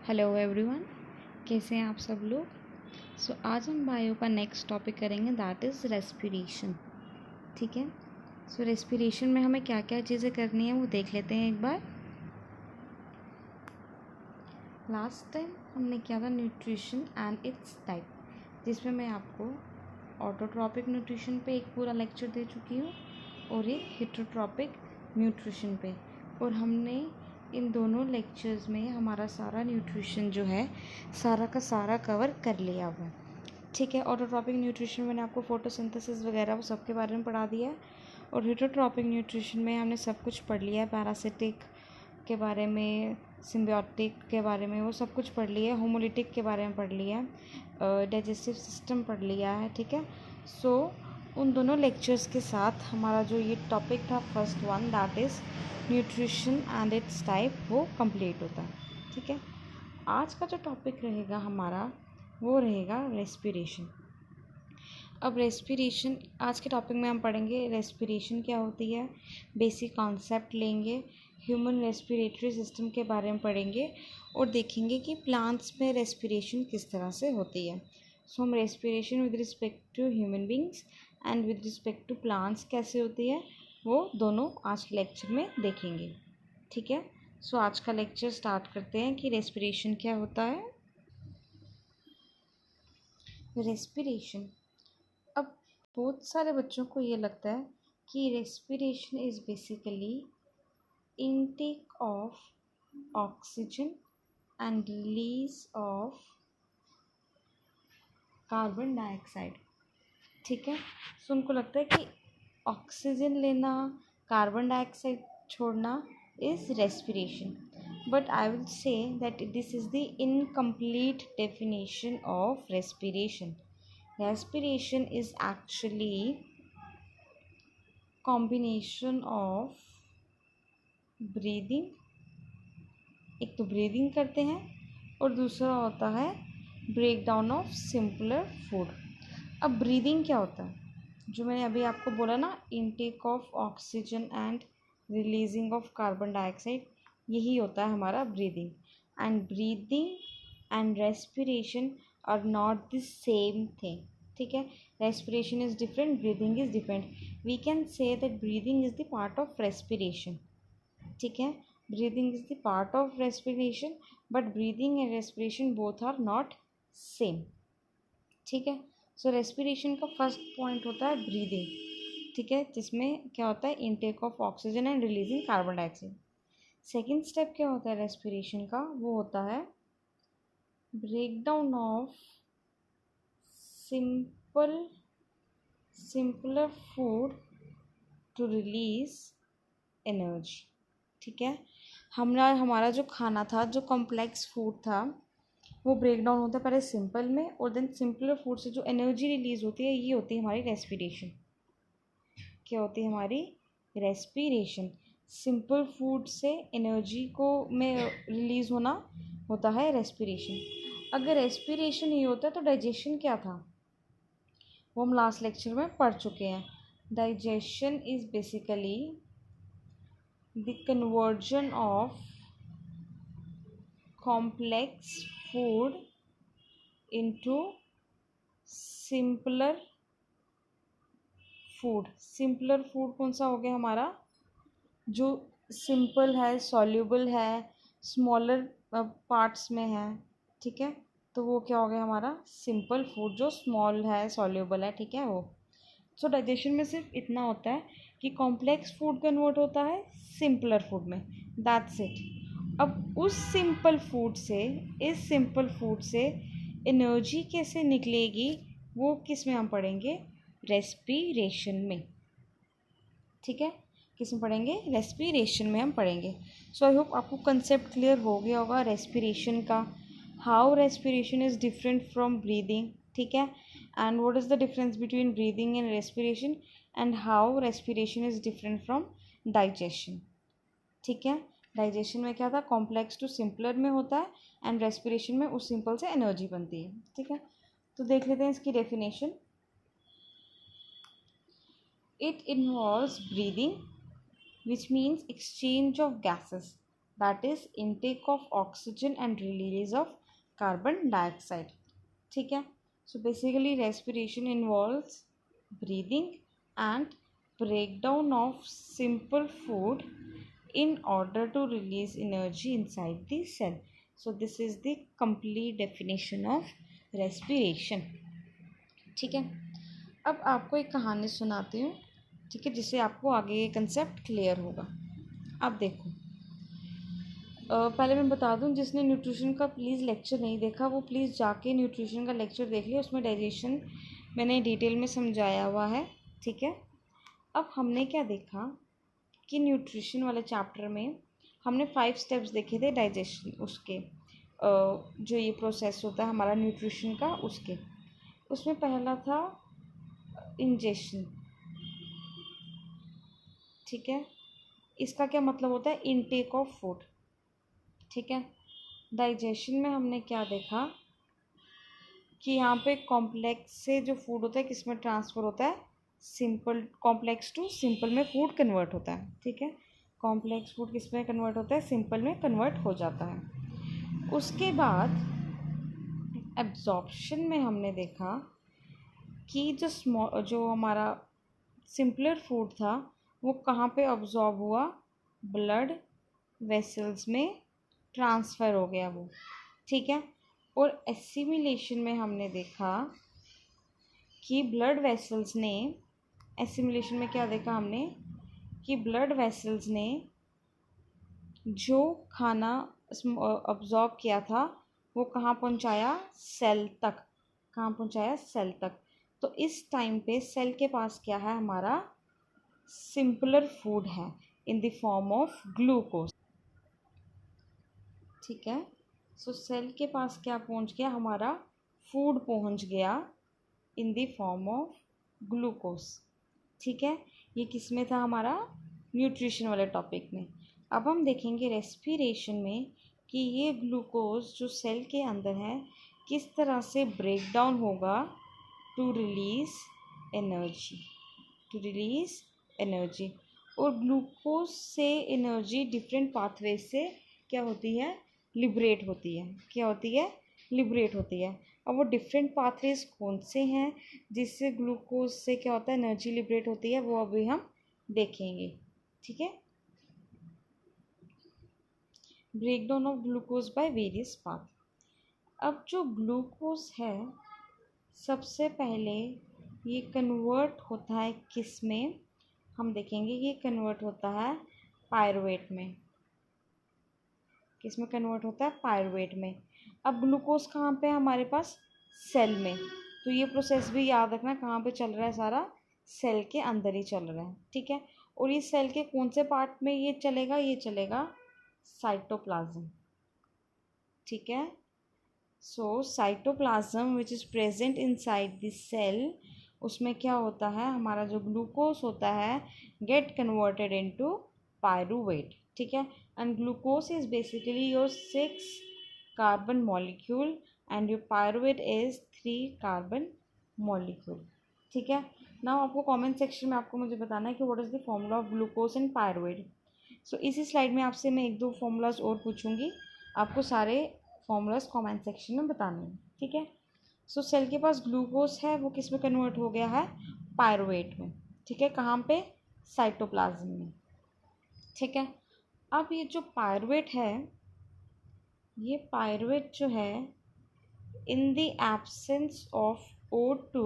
Hello everyone, कैसे हैं आप सब लोग। आज हम बायो का नेक्स्ट टॉपिक करेंगे, दैट इज़ रेस्पिरेशन। ठीक है। रेस्पिरेशन में हमें क्या क्या चीज़ें करनी है वो देख लेते हैं एक बार। लास्ट टाइम हमने किया था न्यूट्रिशन एंड इट्स टाइप, जिसमें मैं आपको ऑटोट्रॉपिक न्यूट्रिशन पे एक पूरा लेक्चर दे चुकी हूँ और एक हेटरोट्रॉपिक न्यूट्रिशन पे, और हमने इन दोनों लेक्चर्स में हमारा सारा न्यूट्रिशन जो है सारा का सारा कवर कर लिया हुआ है। ठीक है। ऑटोट्रॉपिक न्यूट्रिशन में मैंने आपको फोटोसिंथेसिस वगैरह वो सब के बारे में पढ़ा दिया है, और हेटरोट्रॉपिक न्यूट्रिशन में हमने सब कुछ पढ़ लिया है, पैरासिटिक के बारे में, सिम्बियोटिक के बारे में वो सब कुछ पढ़ लिया है, होमोलिटिक के बारे में पढ़ लिया है, डाइजेस्टिव सिस्टम पढ़ लिया है। ठीक है। उन दोनों लेक्चर्स के साथ हमारा जो ये टॉपिक था first one, that is nutrition and it's type, वो कंप्लीट होता है। ठीक है। आज का जो टॉपिक रहेगा हमारा वो रहेगा रेस्पिरेशन। अब रेस्पिरेशन आज के टॉपिक में हम पढ़ेंगे रेस्पिरेशन क्या होती है, बेसिक कॉन्सेप्ट लेंगे, ह्यूमन रेस्पिरेटरी सिस्टम के बारे में पढ़ेंगे और देखेंगे कि प्लांट्स में रेस्पिरेशन किस तरह से होती है। हम respiration with respect to human beings and with respect to plants कैसे होती है वो दोनों आज के लेक्चर में देखेंगे। ठीक है। आज का लेक्चर स्टार्ट करते हैं कि रेस्पिरेशन क्या होता है। रेस्पिरेशन, अब बहुत सारे बच्चों को ये लगता है कि respiration is basically intake of oxygen and release of carbon dioxide. ठीक है। उनको लगता है कि ऑक्सीजन लेना, कार्बन डाइऑक्साइड छोड़ना is respiration, but I will say that this is the incomplete definition of respiration. Respiration is actually combination of breathing, एक तो ब्रीदिंग करते हैं और दूसरा होता है break down of simpler food. अब ब्रीदिंग क्या होता है, जो मैंने अभी आपको बोला ना, intake of oxygen and releasing of carbon dioxide, यही होता है हमारा breathing. And breathing and respiration are not the same thing. ठीक है। Respiration is different, breathing is different. We can say that breathing is the part of respiration. ठीक है। Breathing is the part of respiration, but breathing and respiration both are not same. ठीक है। Respiration का first point होता है breathing. ठीक है, जिसमें क्या होता है, intake of oxygen and releasing carbon dioxide. Second step क्या होता है रेस्पिरेशन का, वो होता है break down of simpler food to release energy. ठीक है। हमारा जो खाना था, जो कॉम्प्लेक्स फूड था, वो ब्रेक डाउन होता है पहले सिंपल में, और देन सिंपलर फूड से जो एनर्जी रिलीज होती है, ये होती है हमारी रेस्पिरेशन। क्या होती है हमारी रेस्पिरेशन। सिंपल फूड से एनर्जी को में रिलीज़ होना होता है रेस्पिरेशन। अगर रेस्पिरेशन ही होता है तो डाइजेशन क्या था, वो हम लास्ट लेक्चर में पढ़ चुके हैं। Digestion is basically the conversion of complex food into simpler food. Simpler food कौन सा हो गया हमारा, जो सिंपल है, सॉल्यूबल है, स्मॉलर पार्ट्स में है। ठीक है। तो वो क्या हो गया हमारा सिंपल फूड, जो स्मॉल है, सॉल्यूबल है। ठीक है। वो डाइजेशन में सिर्फ इतना होता है कि कॉम्प्लेक्स फूड कन्वर्ट होता है सिंपलर फूड में, दैट्स इट। अब उस सिंपल फूड से एनर्जी कैसे निकलेगी, वो किस में हम पढ़ेंगे, रेस्पिरेशन में। ठीक है। किस में पढ़ेंगे, रेस्पिरेशन में हम पढ़ेंगे। आई होप आपको कंसेप्ट क्लियर हो गया होगा रेस्पिरेशन का, how respiration is different from breathing. ठीक है। And what is the difference between breathing and respiration, and how respiration is different from digestion. ठीक है। डाइजेशन में क्या था, कॉम्प्लेक्स टू सिंपलर में होता है, एंड रेस्पिरेशन में उस सिंपल से एनर्जी बनती है। ठीक है। तो देख लेते हैं इसकी definition. It involves breathing, which means exchange of gases. That is intake of oxygen and release of carbon dioxide. ठीक है. So basically respiration involves breathing and breakdown of simple food in order to release energy inside the cell. So this is the complete definition of respiration. ठीक है. अब आपको एक कहानी सुनाती हूँ. ठीक है, जिससे आपको आगे ये कंसेप्ट क्लियर होगा. अब देखो, पहले मैं बता दूं, जिसने न्यूट्रिशन का प्लीज़ लेक्चर नहीं देखा वो प्लीज़ जाके न्यूट्रिशन का लेक्चर देख लिया. उसमें डाइजेशन मैंने डिटेल में समझाया हुआ है. ठीक है. अब हमने क्या देखा कि न्यूट्रिशन वाले चैप्टर में हमने 5 स्टेप्स देखे थे डाइजेशन उसके, जो ये प्रोसेस होता है हमारा न्यूट्रिशन का उसके. उसमें पहला था इंजेशन. ठीक है. इसका क्या मतलब होता है? Intake of food. ठीक है. डाइजेशन में हमने क्या देखा कि यहाँ पे कॉम्प्लेक्स से जो फूड होता है किस में ट्रांसफ़र होता है? सिंपल, कॉम्प्लेक्स टू सिंपल में फूड कन्वर्ट होता है. ठीक है. कॉम्प्लेक्स फूड किस में कन्वर्ट होता है? सिंपल में कन्वर्ट हो जाता है. उसके बाद एब्जॉर्प्शन में हमने देखा कि जो हमारा सिंपलर फूड था वो कहाँ पे ऑब्जॉर्ब हुआ? ब्लड वेसल्स में ट्रांसफ़र हो गया वो. ठीक है. और एसिमिलेशन में हमने देखा कि ब्लड वेसल्स ने, एसिमिलेशन में क्या देखा हमने कि ब्लड वेसल्स ने जो खाना अब्जॉर्ब किया था वो कहाँ पहुँचाया? सेल तक. कहाँ पहुँचाया? सेल तक. तो इस टाइम पे सेल के पास क्या है? हमारा सिंपलर फूड है in the form of glucose. ठीक है. सो सेल के पास क्या पहुंच गया? हमारा फूड पहुंच गया in the form of glucose. ठीक है. ये किस में था? हमारा न्यूट्रिशन वाले टॉपिक में. अब हम देखेंगे रेस्पिरेशन में कि ये ग्लूकोज जो सेल के अंदर है किस तरह से ब्रेक डाउन होगा to release energy. To release energy. और ग्लूकोज से एनर्जी डिफरेंट पाथवे से क्या होती है? लिबरेट होती है. क्या होती है? लिबरेट होती है. अब वो डिफरेंट पाथवेज कौन से हैं जिससे ग्लूकोज से क्या होता है? एनर्जी लिबरेट होती है. वो अभी हम देखेंगे. ठीक है. Break down of glucose by various path. अब जो ग्लूकोज है सबसे पहले ये कन्वर्ट होता है किस में? हम देखेंगे ये कन्वर्ट होता है पायरुवेट में. किस में कन्वर्ट होता है? पायरुवेट में. अब ग्लूकोज कहाँ पे है हमारे पास? सेल में. तो ये प्रोसेस भी याद रखना कहाँ पे चल रहा है? सारा सेल के अंदर ही चल रहा है. ठीक है. और ये सेल के कौन से पार्ट में ये चलेगा? ये चलेगा साइटोप्लाज्म. ठीक है. So cytoplasm which is present inside the cell, उसमें क्या होता है? हमारा जो ग्लूकोज होता है गेट कन्वर्टेड इनटू पायरुवेट. ठीक है. And glucose is basically your 6 carbon molecule and your pyruvate is 3 carbon molecule. ठीक है. नाउ आपको कमेंट सेक्शन में आपको मुझे बताना है कि what is the formula of glucose and pyruvate. So इसी स्लाइड में आपसे मैं 1-2 फॉर्मूलाज और पूछूंगी. आपको सारे फॉर्मूलाज कमेंट सेक्शन में बताने हैं. ठीक है. सो सेल के पास ग्लूकोज है वो किस में कन्वर्ट हो गया है? पायरुवेट में. ठीक है. कहाँ पे? साइटोप्लाज्म में. ठीक है. अब ये जो पायरुवेट है, ये पायरुवेट जो है in the absence of O2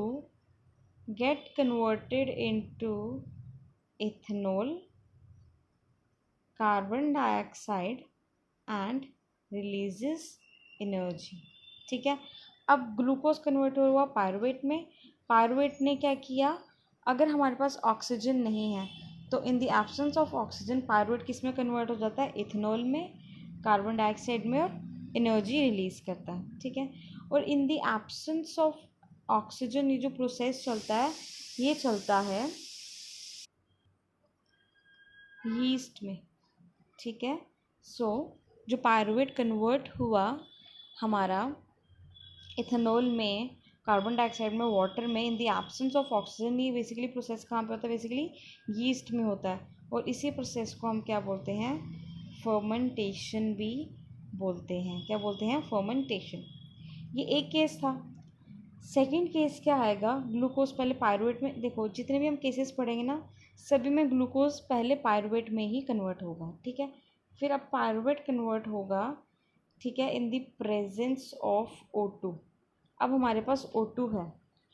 get converted into ethanol, carbon dioxide and releases energy. ठीक है. अब ग्लूकोज कन्वर्ट हुआ पायरुवेट में. पायरुवेट ने क्या किया? अगर हमारे पास ऑक्सीजन नहीं है तो इन the absence of oxygen pyruvate किस में कन्वर्ट हो जाता है? इथेनॉल में, कार्बन डाइऑक्साइड में, और एनर्जी रिलीज करता है. ठीक है. और इन द एब्सेंस ऑफ ऑक्सीजन ये जो प्रोसेस चलता है ये चलता है यीस्ट में. ठीक है. सो जो पायरुवेट कन्वर्ट हुआ हमारा इथेनॉल में, कार्बन डाइऑक्साइड में, वाटर में, इन द एब्सेंस ऑफ ऑक्सीजन, ये बेसिकली प्रोसेस कहाँ पे होता है? बेसिकली यीस्ट में होता है. और इसी प्रोसेस को हम क्या बोलते हैं? फर्मेंटेशन भी बोलते हैं। क्या बोलते हैं? फर्मेंटेशन। ये एक केस था। सेकंड केस क्या आएगा? ग्लूकोज पहले पायरुवेट में, देखो जितने भी हम केसेस पढ़ेंगे ना सभी में ग्लूकोज पहले पायरुवेट में ही कन्वर्ट होगा, ठीक है। फिर अब पायरुवेट कन्वर्ट होगा, ठीक है, in the presence of O2। अब हमारे पास O2 है,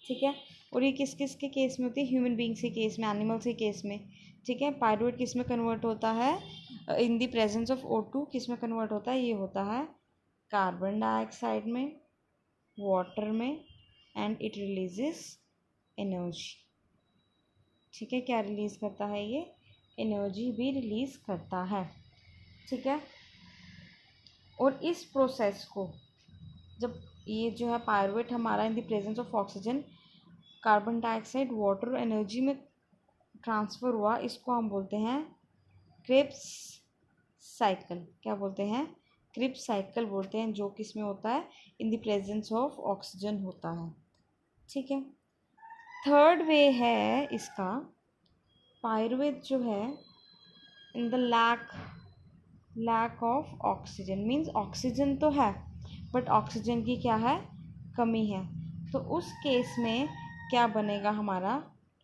ठीक है। और ये किस किस के केस में होती है? ह्यूमन बींग्स के केस में, एनिमल्स के केस में, ठीक है। पायरुवेट किस में कन्वर्ट होता है? In the presence of O2 किस में कन्वर्ट होता है? ये होता है कार्बन डाइऑक्साइड में, वाटर में, एंड इट रिलीजेस एनर्जी, ठीक है। क्या रिलीज़ करता है ये? एनर्जी भी रिलीज़ करता है, ठीक है। और इस प्रोसेस को जब ये जो है पायरुवेट हमारा इन the presence of oxygen, carbon dioxide, water और एनर्जी में ट्रांसफ़र हुआ, इसको हम बोलते हैं क्रेब्स साइकिल। क्या बोलते हैं? क्रेब्स साइकिल बोलते हैं, जो किस में होता है? In the presence of oxygen होता है, ठीक है। थर्ड वे है इसका, पायरुवेट जो है in the lack of oxygen, means oxygen तो है बट ऑक्सीजन की क्या है? कमी है। तो उस केस में क्या बनेगा हमारा?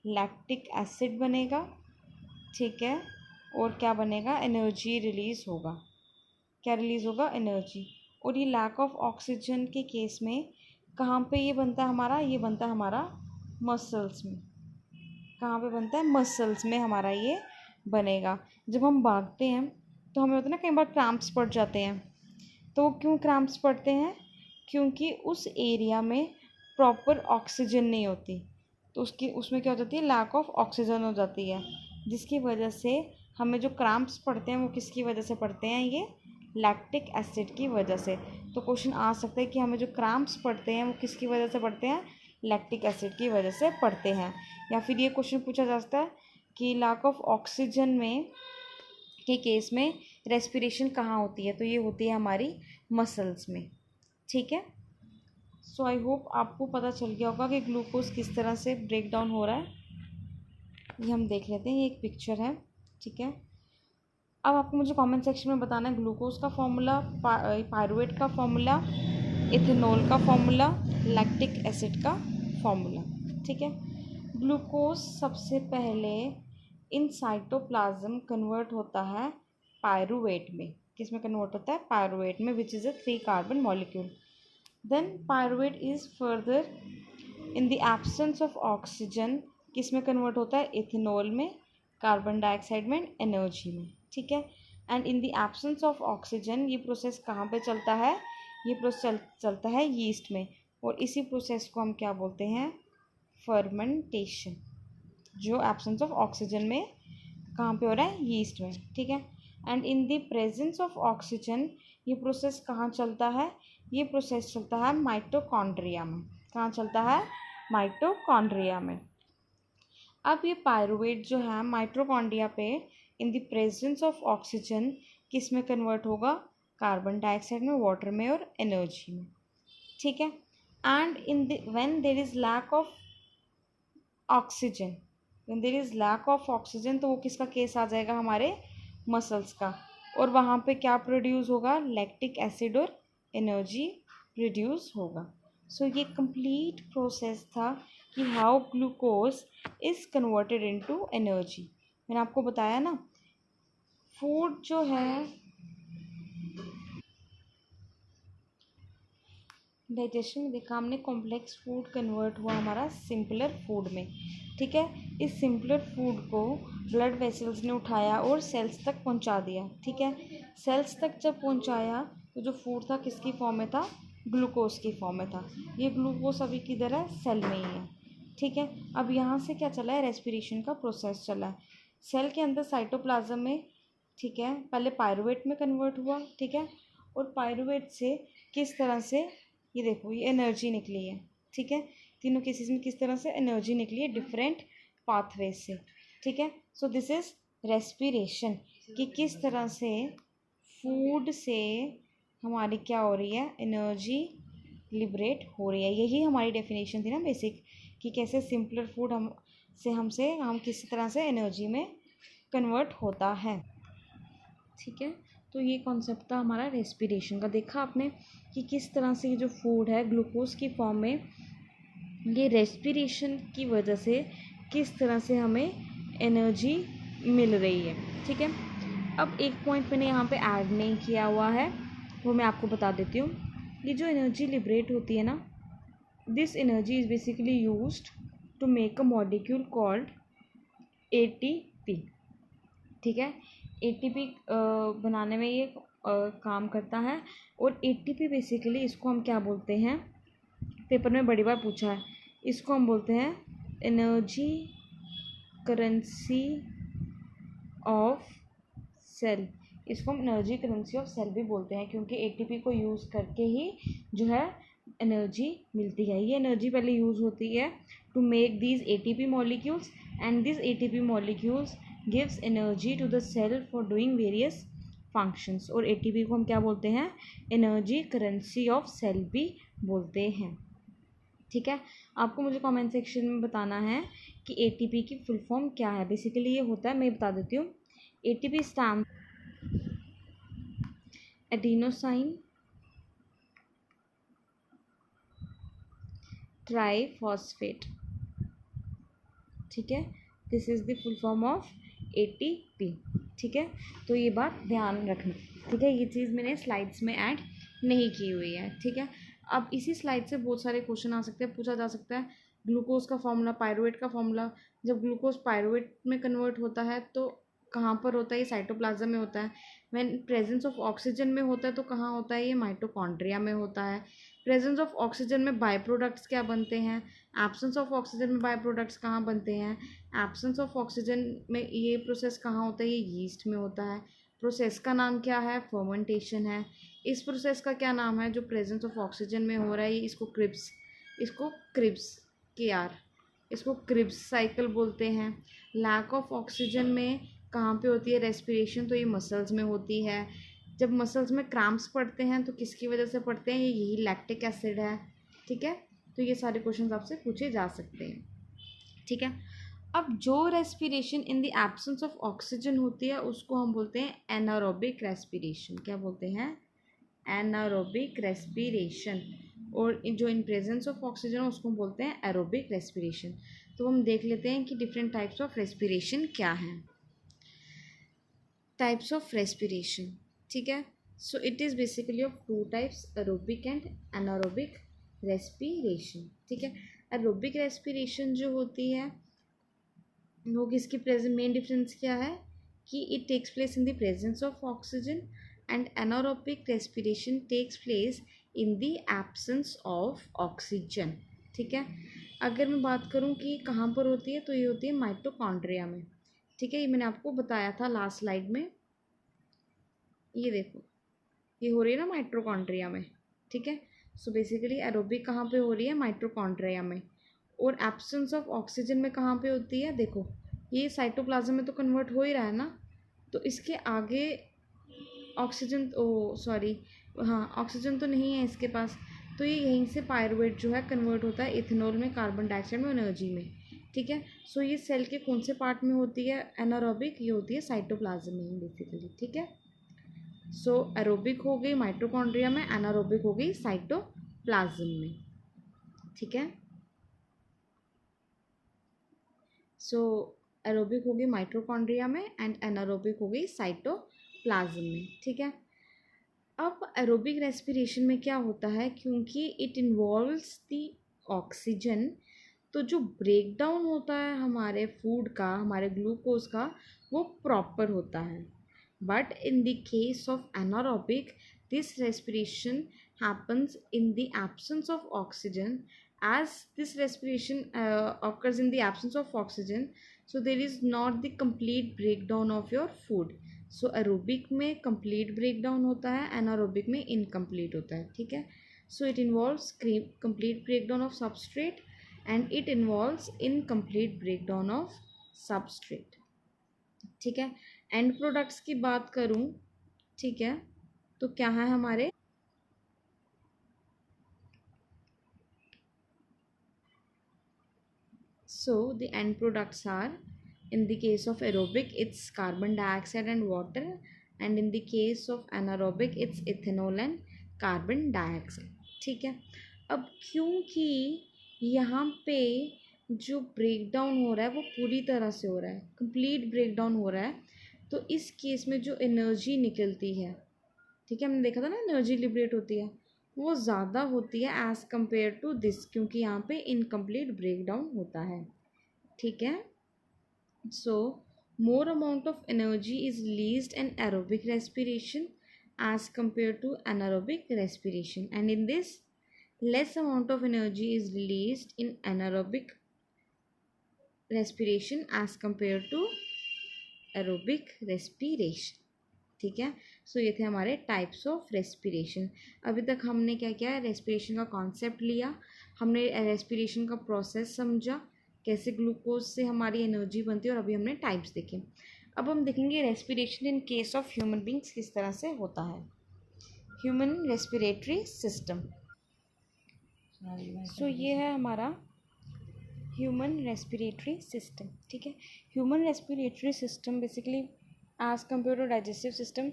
लैक्टिक एसिड बनेगा, ठीक है। और क्या बनेगा? एनर्जी रिलीज़ होगा। क्या रिलीज़ होगा? एनर्जी। और ये लैक ऑफ ऑक्सीजन के केस में कहाँ पे ये बनता है हमारा? ये बनता है हमारा मसल्स में। कहाँ पे बनता है? मसल्स में हमारा ये बनेगा। जब हम भागते हैं तो हमें होता है ना कई बार क्रैम्प्स पड़ जाते हैं। तो क्यों क्रैम्प्स पड़ते हैं? क्योंकि उस एरिया में प्रॉपर ऑक्सीजन नहीं होती, तो उसमें क्या हो जाती है? लैक ऑफ ऑक्सीजन हो जाती है, जिसकी वजह से हमें जो क्रैम्प्स पड़ते हैं वो किसकी वजह से पड़ते हैं? ये लैक्टिक एसिड की वजह से। तो क्वेश्चन आ सकता है कि हमें जो क्रैम्प्स पड़ते हैं वो किसकी वजह से पड़ते हैं? लैक्टिक एसिड की वजह से पड़ते हैं। या फिर ये क्वेश्चन पूछा जा सकता है कि लैक ऑफ ऑक्सीजन में के केस में रेस्पिरेशन कहाँ होती है? तो ये होती है हमारी मसल्स में, ठीक है। सो आई होप आपको पता चल गया होगा कि ग्लूकोज किस तरह से ब्रेक डाउन हो रहा है। ये हम देख लेते हैं, ये एक पिक्चर है, ठीक है। अब आपको मुझे कमेंट सेक्शन में बताना है ग्लूकोज का फॉर्मूला, पायरुवेट का फॉर्मूला, इथेनॉल का फॉर्मूला, लैक्टिक एसिड का फॉर्मूला, ठीक है। ग्लूकोज सबसे पहले इन साइटोप्लाज्म कन्वर्ट होता है पायरुवेट में। किस में कन्वर्ट होता है? पायरुवेट में, which is a 3 carbon molecule. Then pyruvate is further in the absence of oxygen किस में कन्वर्ट होता है? इथेनॉल में, कार्बन डाइऑक्साइड में, एनर्जी में, ठीक है। And in the absence of oxygen ये प्रोसेस कहाँ पे चलता है? ये प्रोसेस चलता है यीस्ट में, और इसी प्रोसेस को हम क्या बोलते हैं? फर्मेंटेशन, जो एब्सेंस ऑफ ऑक्सीजन में कहाँ पे हो रहा है? यीस्ट में, ठीक है। And in the presence of oxygen ये प्रोसेस कहाँ चलता है? ये प्रोसेस चलता है माइटोकॉन्ड्रिया में। कहाँ चलता है? माइटोकॉन्ड्रिया में। अब ये पायरुवेट जो है माइटोकॉन्ड्रिया पे इन द प्रेजेंस ऑफ ऑक्सीजन किस में कन्वर्ट होगा? कार्बन डाइऑक्साइड में, वाटर में और एनर्जी में, ठीक है। And in the when there is lack of oxygen, when there is lack of oxygen तो वो किसका केस आ जाएगा? हमारे मसल्स का। और वहाँ पे क्या प्रोड्यूस होगा? लैक्टिक एसिड और एनर्जी प्रोड्यूस होगा। सो ये कंप्लीट प्रोसेस था कि how glucose is converted into energy. मैंने आपको बताया ना, फूड जो है डाइजेशन में देखा हमने, कॉम्प्लेक्स फूड कन्वर्ट हुआ हमारा सिंपलर फूड में, ठीक है। इस सिंपलर फूड को ब्लड वेसल्स ने उठाया और सेल्स तक पहुंचा दिया, ठीक है। सेल्स तक जब पहुंचाया तो जो फूड था किसकी फॉर्म में था? ग्लूकोज की फॉर्म में था। ये ग्लूकोज अभी किधर है? सेल में ही है, ठीक है। अब यहाँ से क्या चला है? रेस्पिरेशन का प्रोसेस चला है सेल के अंदर साइटोप्लाज्म में, ठीक है। पहले पायरुवेट में कन्वर्ट हुआ, ठीक है। और पायरुवेट से किस तरह से, ये देखो ये एनर्जी निकली है, ठीक है। तीनों केसेस में किस तरह से एनर्जी निकली है? डिफरेंट पाथवेज से, ठीक है। सो दिस इज रेस्पिरेशन, कि किस तरह से फूड से हमारी क्या हो रही है? एनर्जी लिबरेट हो रही है। यही हमारी डेफिनेशन थी ना बेसिक, कि कैसे सिंपलर फूड हम किस तरह से एनर्जी में कन्वर्ट होता है, ठीक है। तो ये कॉन्सेप्ट था हमारा रेस्पिरेशन का। देखा आपने कि किस तरह से ये जो फूड है ग्लूकोज की फॉर्म में, ये रेस्पिरेशन की वजह से किस तरह से हमें एनर्जी मिल रही है। ठीक है, अब एक पॉइंट मैंने यहाँ पे ऐड नहीं किया हुआ है, वो मैं आपको बता देती हूँ। ये जो एनर्जी लिबरेट होती है ना, this energy is basically used to make a molecule called ATP. ठीक है, एटीपी बनाने में ये काम करता है। और एटीपी बेसिकली इसको हम क्या बोलते हैं, पेपर में बड़ी बार पूछा है, इसको हम बोलते हैं एनर्जी करेंसी ऑफ सेल। इसको हम एनर्जी करेंसी ऑफ सेल भी बोलते हैं, क्योंकि एटीपी को यूज़ करके ही जो है एनर्जी मिलती है। ये एनर्जी पहले यूज़ होती है to make these ATP molecules, and this ATP molecules gives energy to the cell for doing various functions. और एटीपी को हम क्या बोलते हैं, एनर्जी करेंसी ऑफ सेल भी बोलते हैं। ठीक है, आपको मुझे कमेंट सेक्शन में बताना है कि एटीपी की फुल फॉर्म क्या है। बेसिकली ये होता है, मैं बता देती हूँ, एटीपी स्टैंड एडिनोसाइन ट्राइफॉस्फेट। ठीक है, this is the full form of ATP. ठीक है, तो ये बात ध्यान रखना। ठीक है, ये चीज़ मैंने स्लाइड्स में ऐड नहीं की हुई है। ठीक है, अब इसी स्लाइड से बहुत सारे क्वेश्चन आ सकते हैं, पूछा जा सकता है ग्लूकोज का फॉर्मूला, पायरुवेट का फॉर्मूला। जब ग्लूकोज पायरुवेट में कन्वर्ट होता है तो कहाँ पर होता है, ये साइटोप्लाज्म में होता है। व्हेन प्रेजेंस ऑफ ऑक्सीजन में होता है तो कहाँ होता है, ये माइटोकॉन्ड्रिया में होता है। प्रेजेंस ऑफ ऑक्सीजन में बाय प्रोडक्ट्स क्या बनते हैं, एब्सेंस ऑफ ऑक्सीजन में बाय प्रोडक्ट्स कहाँ बनते हैं, एब्सेंस ऑफ ऑक्सीजन में ये प्रोसेस कहाँ होता है, ये यीस्ट में होता है। प्रोसेस का नाम क्या है, फर्मेंटेशन है। इस प्रोसेस का क्या नाम है जो प्रेजेंस ऑफ ऑक्सीजन में हो रहा है, इसको क्रिब्स के आर इसको क्रिब्स साइकिल बोलते हैं। लैक ऑफ ऑक्सीजन में कहाँ पे होती है रेस्पिरेशन, तो ये मसल्स में होती है। जब मसल्स में क्रैम्प्स पड़ते हैं तो किसकी वजह से पड़ते हैं, यही लैक्टिक एसिड है। ठीक है, तो ये सारे क्वेश्चन आपसे पूछे जा सकते हैं। ठीक है, अब जो respiration in the absence of oxygen होती है उसको हम बोलते हैं एनारोबिक रेस्पिरेशन। क्या बोलते हैं, एनारोबिक रेस्पिरेशन। और जो इन प्रेजेंस ऑफ ऑक्सीजन उसको बोलते हैं एरोबिक रेस्पिरेशन। तो हम देख लेते हैं कि डिफरेंट टाइप्स ऑफ रेस्पिरेशन क्या हैं। टाइप्स ऑफ रेस्पिरेशन, ठीक है, so it is basically of two types, aerobic and anaerobic respiration. ठीक है, एरोबिक रेस्पिरेशन जो होती है वो किसकी प्रेजेंट, मेन डिफरेंस क्या है कि it takes place in the presence of oxygen, and anaerobic respiration takes place in the absence of oxygen. ठीक है, अगर मैं बात करूं कि कहाँ पर होती है तो ये होती है माइटोकॉन्ड्रिया में। ठीक है, ये मैंने आपको बताया था लास्ट स्लाइड में, ये देखो ये हो रही है ना माइटोकॉन्ड्रिया में। ठीक है, सो बेसिकली एरोबिक कहाँ पे हो रही है, माइटोकॉन्ड्रिया में। और एब्सेंस ऑफ ऑक्सीजन में कहाँ पे होती है, देखो ये साइटोप्लाज्म में तो कन्वर्ट हो ही रहा है ना, तो इसके आगे ऑक्सीजन, ओ सॉरी, हाँ ऑक्सीजन तो नहीं है इसके पास, तो ये यहीं से पायरुवेट जो है कन्वर्ट होता है इथेनॉल में, कार्बन डाइऑक्साइड में, एनर्जी में। ठीक है, सो ये सेल के कौन से पार्ट में होती है एनारोबिक, ये होती है साइटोप्लाज्म में बेसिकली। ठीक है, सो एरोबिक हो गई माइटोकॉन्ड्रिया में, एनारोबिक हो गई साइटोप्लाज्म में। ठीक है, सो एरोबिक हो गई माइटोकॉन्ड्रिया में एंड एनारोबिक हो गई साइटोप्लाज्म में। ठीक है, अब एरोबिक रेस्पिरेशन में क्या होता है, क्योंकि इट इन्वॉल्व्स द ऑक्सीजन, तो जो ब्रेक डाउन होता है हमारे फूड का, हमारे ग्लूकोज का, वो प्रॉपर होता है। But in the case of anaerobic this respiration happens in the absence of oxygen. As this respiration occurs in the absence of oxygen, so there is not the complete breakdown of your food. So aerobic में complete breakdown होता है, anaerobic में incomplete होता है। ठीक है, so it involves complete breakdown of substrate and it involves incomplete breakdown of substrate। ठीक है, एंड प्रोडक्ट्स की बात करूँ, ठीक है, तो क्या है हमारे, so the end products are, in the case of aerobic it's carbon dioxide and water, and in the case of anaerobic it's ethanol and carbon dioxide. ठीक है, अब क्योंकि यहाँ पे जो ब्रेक डाउन हो रहा है वो पूरी तरह से हो रहा है, कंप्लीट ब्रेक डाउन हो रहा है, तो इस केस में जो एनर्जी निकलती है, ठीक है, हमने देखा था ना एनर्जी लिबरेट होती है, वो ज़्यादा होती है एज़ कम्पेयर टू दिस, क्योंकि यहाँ पे इनकम्प्लीट ब्रेक डाउन होता है। ठीक है, सो more amount of energy is released in aerobic respiration as compared to anaerobic respiration, and in this less amount of energy is released in anaerobic respiration as compared to aerobic respiration। ठीक है, सो ये थे हमारे types of respiration. अभी तक हमने क्या किया, रेस्पिरेशन का कॉन्सेप्ट लिया, हमने रेस्पिरेशन का प्रोसेस समझा, कैसे ग्लूकोज से हमारी एनर्जी बनती है, और अभी हमने टाइप्स देखे। अब हम देखेंगे respiration in case of human beings किस तरह से होता है। ह्यूमन रेस्पिरेटरी सिस्टम, सो ये है हमारा ह्यूमन रेस्पिरेटरी सिस्टम। ठीक है, human respiratory system basically as compare to digestive system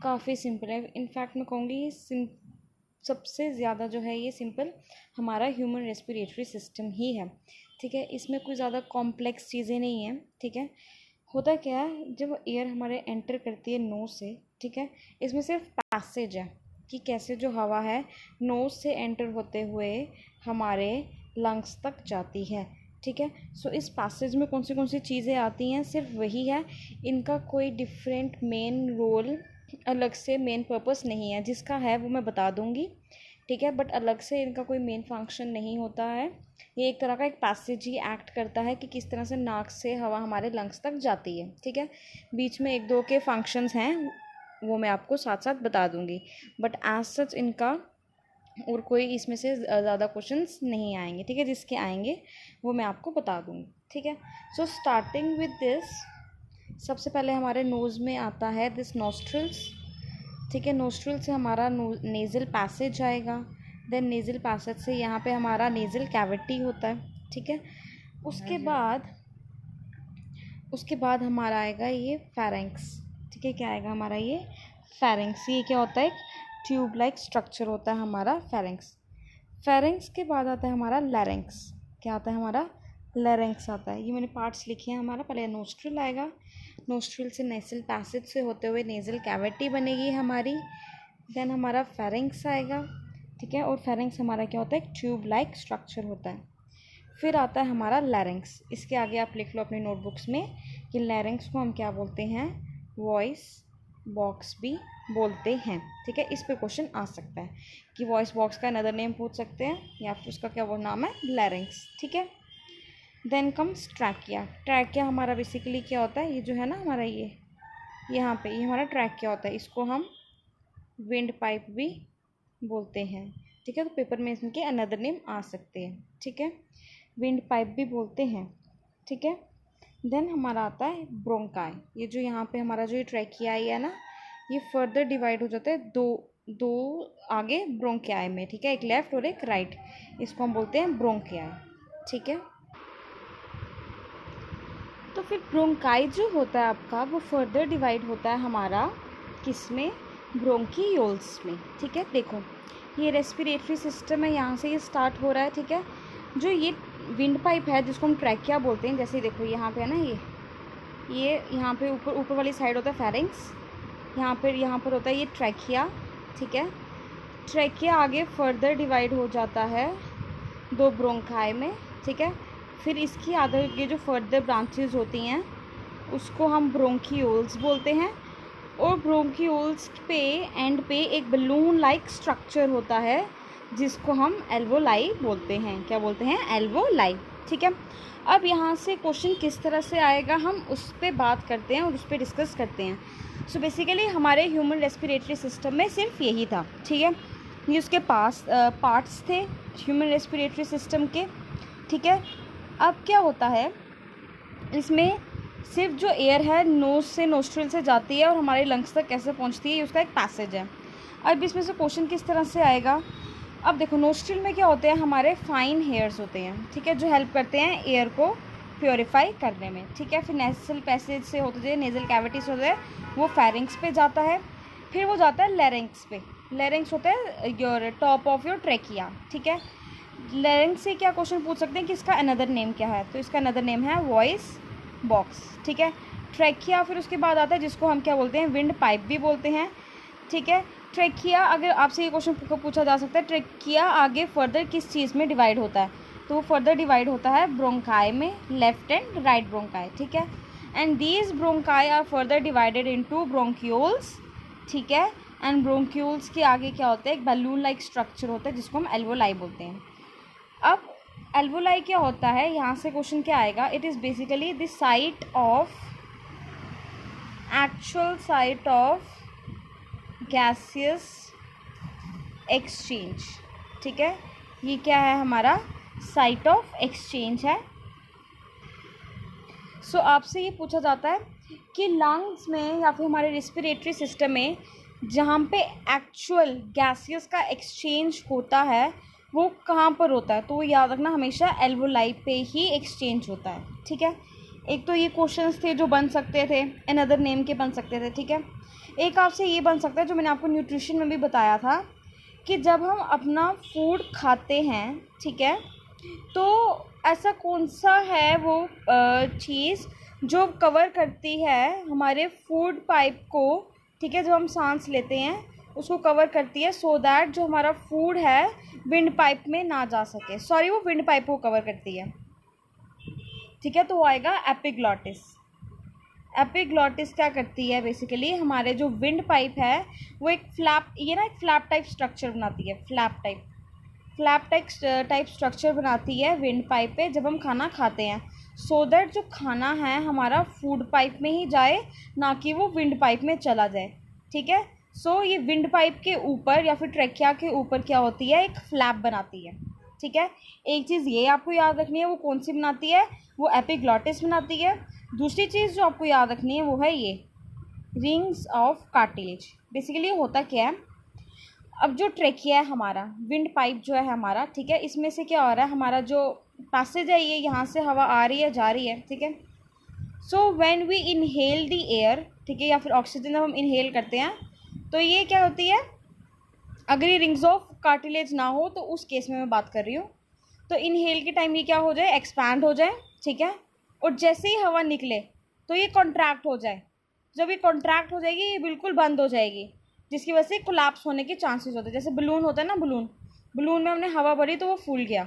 काफ़ी सिंपल है। इनफैक्ट मैं कहूँगी सबसे ज़्यादा जो है ये सिंपल हमारा ह्यूमन रेस्पिरेटरी सिस्टम ही है। ठीक है, इसमें कोई ज़्यादा कॉम्प्लेक्स चीज़ें नहीं हैं। ठीक है, होता क्या है, जब एयर हमारे एंटर करती है नोज़ से, ठीक है, इसमें सिर्फ पैसेज है कि कैसे जो हवा है नोज़ से एंटर होते हुए हमारे लंग्स तक जाती है। ठीक है, सो इस पैसेज में कौन सी चीज़ें आती हैं, सिर्फ वही है, इनका कोई डिफरेंट मेन रोल अलग से मेन पर्पस नहीं है, जिसका है वो मैं बता दूंगी। ठीक है, बट अलग से इनका कोई मेन फंक्शन नहीं होता है, ये एक तरह का एक पैसेज ही एक्ट करता है कि किस तरह से नाक से हवा हमारे लंग्स तक जाती है। ठीक है, बीच में एक दो के फंक्शंस हैं वो मैं आपको साथ साथ बता दूंगी, बट एज सच इनका और कोई इसमें से ज़्यादा क्वेश्चंस नहीं आएंगे। ठीक है, जिसके आएंगे वो मैं आपको बता दूंगी। ठीक है, सो स्टार्टिंग विद दिस, सबसे पहले हमारे नोज़ में आता है दिस नोस्ट्रिल्स। ठीक है, नोस्ट्रिल से हमारा नेज़ल पैसेज आएगा, देन नेज़ल पैसेज से यहाँ पे हमारा नेज़ल कैविटी होता है। ठीक है, उसके बाद हमारा आएगा ये फेरेंक्स। ठीक है, क्या आएगा हमारा ये फेरेंक्स। ये क्या होता है, एक ट्यूब लाइक स्ट्रक्चर होता है हमारा फेरेंक्स। फेरेंक्स के बाद आता है हमारा लैरिंक्स। क्या आता है हमारा, लैरिंक्स आता है। ये मैंने पार्ट्स लिखे हैं हमारा, पहले नोस्ट्रिल आएगा, नोस्ट्रिल से नेज़ल पैसेज से होते हुए नेज़ल कैविटी बनेगी हमारी, देन हमारा फेरेंक्स आएगा। ठीक है, और फेरेंक्स हमारा क्या होता है, एक ट्यूब लाइक स्ट्रक्चर होता है। फिर आता है हमारा लैरिंक्स। इसके आगे आप लिख लो अपनी नोटबुक्स में कि लैरिंक्स को हम क्या बोलते हैं, वॉइस बॉक्स भी बोलते हैं। ठीक है, इस पे क्वेश्चन आ सकता है कि वॉइस बॉक्स का अनदर नेम पूछ सकते हैं, या फिर उसका क्या वो नाम है, लैरिंक्स। ठीक है, देन कम्स ट्रैकिया। ट्रैकिया हमारा बेसिकली क्या होता है, ये जो है ना हमारा ये यहाँ पे ये हमारा ट्रैकिया होता है, इसको हम विंड पाइप भी बोलते हैं। ठीक है, तो पेपर में इनके अनदर नेम आ सकते हैं। ठीक है, विंड पाइप भी बोलते हैं। ठीक है, देन हमारा आता है ब्रोंकाई। ये जो यहाँ पे हमारा जो ये ट्रैकियाई है ना, ये फर्दर डिवाइड हो जाता है दो आगे ब्रोंकियाई में। ठीक है, एक लेफ्ट और एक राइट, इसको हम बोलते हैं ब्रोंकियाई। ठीक है, तो फिर ब्रोंकाई जो होता है आपका वो फर्दर डिवाइड होता है हमारा किस में, ब्रोंकियोल्स में। ठीक है, देखो ये रेस्पिरेटरी सिस्टम है, यहाँ से ये स्टार्ट हो रहा है। ठीक है, जो ये विंड पाइप है जिसको हम ट्रैकिया बोलते हैं, जैसे देखो यहाँ पे है ना, ये यहाँ पे ऊपर वाली साइड होता है फेरेंक्स, यहाँ पर होता है ये ट्रैकिया। ठीक है, ट्रैकिया आगे फर्दर डिवाइड हो जाता है दो ब्रोंकाई में। ठीक है, फिर इसकी आगे ये जो फर्दर ब्रांचेस होती हैं उसको हम ब्रोंकियोल्स बोलते हैं, और ब्रोंकियोल्स पे एंड पे एक बलून लाइक स्ट्रक्चर होता है जिसको हम एल्वोलाई बोलते हैं। क्या बोलते हैं, एल्वोलाई। ठीक है, अब यहाँ से क्वेश्चन किस तरह से आएगा हम उस पर बात करते हैं और उस पर डिस्कस करते हैं। सो बेसिकली हमारे ह्यूमन रेस्पिरेटरी सिस्टम में सिर्फ यही था। ठीक है, ये उसके पास पार्ट्स थे ह्यूमन रेस्पिरेटरी सिस्टम के। ठीक है, अब क्या होता है, इसमें सिर्फ जो एयर है नोज़ से नोस्ट्रिल से जाती है और हमारे लंग्स तक कैसे पहुंचती है, ये उसका एक पैसेज है। अब इसमें से क्वेश्चन किस तरह से आएगा, अब देखो नोस्ट्रिल में क्या होते हैं, हमारे फाइन हेयर्स होते हैं। ठीक है, जो हेल्प करते हैं एयर को प्योरीफाई करने में, ठीक है। फिर नेसल पैसेज से होते जाए, नेज़ल कैविटी से होते हैं, वो फेरिंग्स पे जाता है, फिर वो जाता है लैरिंग्स पे। लैरिंग्स होता है your top of your trachea, ठीक है। लैरिंग्स से क्या क्वेश्चन पूछ सकते हैं कि इसका अनदर नेम क्या है, तो इसका अनदर नेम है वॉइस बॉक्स, ठीक है। ट्रेकिया फिर उसके बाद आता है जिसको हम क्या बोलते हैं, विंड पाइप भी बोलते हैं, ठीक है। ट्रेकिया, अगर आपसे ये क्वेश्चन पूछा जा सकता है ट्रेकिया आगे फर्दर किस चीज़ में डिवाइड होता है, तो वो फर्दर डिवाइड होता है ब्रोंकाई में, लेफ्ट एंड राइट ब्रोंकाई, ठीक है। And these bronchi are further divided into bronchioles, ठीक है। एंड ब्रोंक्यूल्स के आगे क्या होता है, एक बैलून लाइक स्ट्रक्चर होता है जिसको हम एल्वोलाई बोलते हैं। अब एल्वोलाई क्या होता है, यहाँ से क्वेश्चन क्या आएगा, it is basically the site of, actual site of gaseous exchange, ठीक है। ये क्या है, हमारा साइट ऑफ एक्सचेंज है। सो आपसे ये पूछा जाता है कि लंग्स में या फिर हमारे रेस्पिरेटरी सिस्टम में जहाँ पे एक्चुअल गैसियस का एक्सचेंज होता है वो कहाँ पर होता है, तो याद रखना हमेशा एल्वोलाई पे ही एक्सचेंज होता है, ठीक है। एक तो ये क्वेश्चंस थे जो बन सकते थे, अनदर नेम के बन सकते थे, ठीक है। एक आपसे ये बन सकता है जो मैंने आपको न्यूट्रिशन में भी बताया था कि जब हम अपना फूड खाते हैं, ठीक है, तो ऐसा कौन सा है वो चीज़ जो कवर करती है हमारे फूड पाइप को, ठीक है, जब हम सांस लेते हैं उसको कवर करती है, सो दैट जो हमारा फूड है विंड पाइप में ना जा सके, सॉरी वो विंड पाइप को कवर करती है, ठीक है। तो वो आएगा एपिग्लॉटिस। एपिग्लॉटिस क्या करती है, बेसिकली हमारे जो विंड पाइप है वो एक फ्लैप, ये ना एक फ्लैप टाइप स्ट्रक्चर बनाती है, फ्लैप टाइप स्ट्रक्चर बनाती है विंड पाइप पे जब हम खाना खाते हैं, सो दैट जो खाना है हमारा फूड पाइप में ही जाए, ना कि वो विंड पाइप में चला जाए, ठीक है। सो ये विंड पाइप के ऊपर या फिर ट्रेकिया के ऊपर क्या होती है, एक फ्लैप बनाती है, ठीक है। एक चीज़ ये आपको याद रखनी है, वो कौन सी बनाती है, वो एपिग्लॉटिस बनाती है। दूसरी चीज़ जो आपको याद रखनी है वो है ये रिंग्स ऑफ कार्टिलेज। बेसिकली होता क्या है, अब जो ट्रेकिया है हमारा, विंड पाइप जो है हमारा, ठीक है, इसमें से क्या हो रहा है, हमारा जो पैसेज है ये यहाँ से हवा आ रही है जा रही है, ठीक है। So when we inhale the air, ठीक है, या फिर ऑक्सीजन जब हम इनहेल करते हैं तो ये क्या होती है, अगर ये रिंग्स ऑफ कार्टिलेज ना हो तो उस केस में मैं बात कर रही हूँ, तो इनहेल के टाइम ये क्या हो जाए, एक्सपैंड हो जाए, ठीक है। और जैसे ही हवा निकले तो ये कॉन्ट्रैक्ट हो जाए, जब ये कॉन्ट्रैक्ट हो जाएगी ये बिल्कुल बंद हो जाएगी, जिसकी वजह से कोलैप्स होने के चांसेस होते हैं। जैसे बलून होता है ना, बलून में हमने हवा भरी तो वो फूल गया,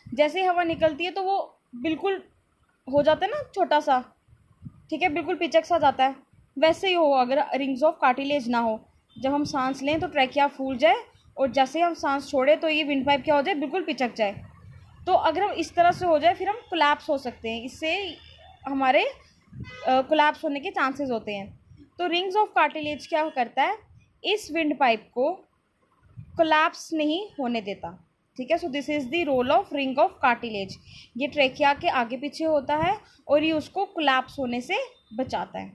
जैसे ही हवा निकलती है तो वो बिल्कुल हो जाता है ना छोटा सा, ठीक है, बिल्कुल पिचक सा जाता है। वैसे ही हो अगर रिंग्स ऑफ कार्टिलेज ना हो, जब हम सांस लें तो ट्रैकिया फूल जाए और जैसे ही हम सांस छोड़े तो ये विंड पाइप क्या हो जाए, बिल्कुल पिचक जाए। तो अगर हम इस तरह से हो जाए फिर हम कोलैप्स हो सकते हैं, इससे हमारे कोलैप्स होने के चांसेस होते हैं। तो रिंग्स ऑफ कार्टिलेज क्या करता है, इस विंड पाइप को कोलैप्स नहीं होने देता, ठीक है। So this is the role of ring of cartilage. ये ट्रेकिया के आगे पीछे होता है और ये उसको कोलैप्स होने से बचाता है,